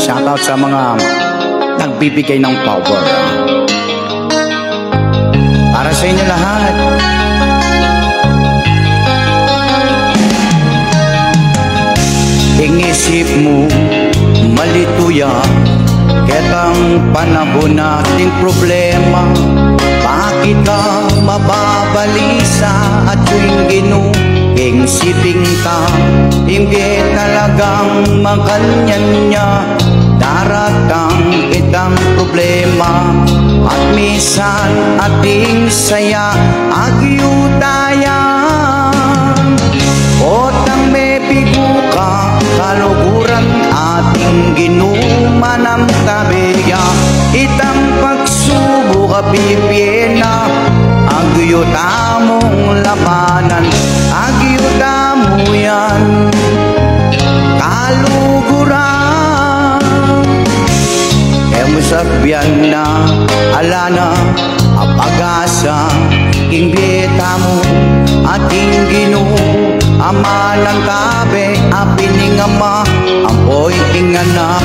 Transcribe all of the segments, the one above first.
shoutout sa mga nagbibigay ng power. Para sa inyo lahat. Ingisip mo, malituya, ketang panahon nating problema. Bakit ka mababalisa at yung ginuging siping ka? Hindi talagang maganyan niya. Daratang itang problema at minsan ating saya agyutayan. Otang may bigo ka, kaluguran ating ginumanang tabiya. Itang pagsubok bibiyena, agyuta mong labanan, agyuta mo yan. Kaluguran musabyan na alana ang pag-asa, ingbita mo ating Ginoo, ama ng tabi, apining ama, ang pointing anak,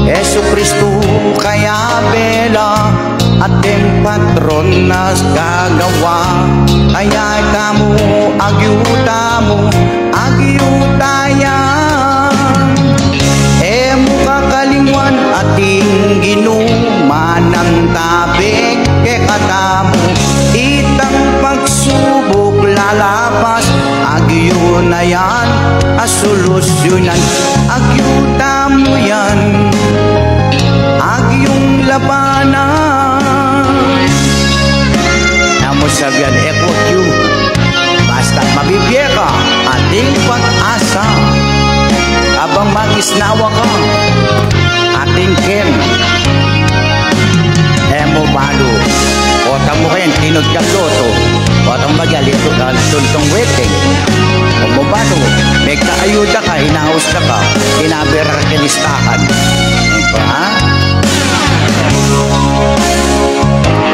Yesu Kristo kaya bela, ating patron na gagawa, kaya tamo, agyuta mo, agyuta yan. Mukakalingwan ating ginumanang tabi ke katamo, itang pagsubok lalabas, agyo na yan asolusyonan, agyuta mo yan, agyong labanan. Namo sabihan equal you, basta mabibigyan ka ating pag-asa. Abang magisnawa ka, ating Ken, mo balo, otang mo kayan, tinod ka loto, otang magalito ka, tuntong wedding, mo balo, may kaayuda ka, hinahaus ka ka, hinabera ka kinistakan. Ha?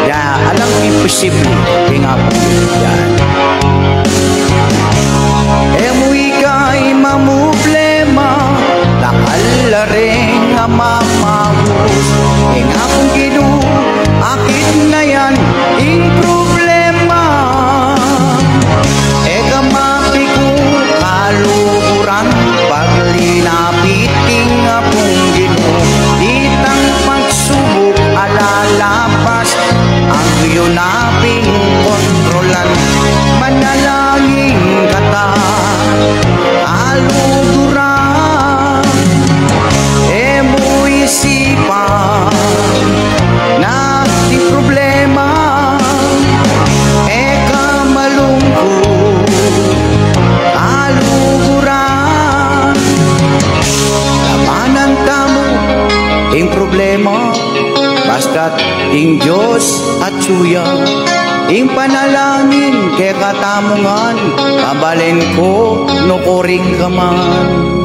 Ya, alam imposible, hinga po yan. Mo ika'y mamublema, nakalaring mamahus, nga kung Ginoo, akit na yan, ing problema. Eka mapiku, kalukuran, paglinapiting nga kung Ginoo, ditang pagsubok, alalapas, ang yunaping kontrolan, manalangin kata, aluguran, mo isipan, na di problema, eka malungkot, aluguran, labanan tamo, ing problema, basta't ing Diyos at suya, ing panalangin ke katamungan, kabalin ko nukuring ka man.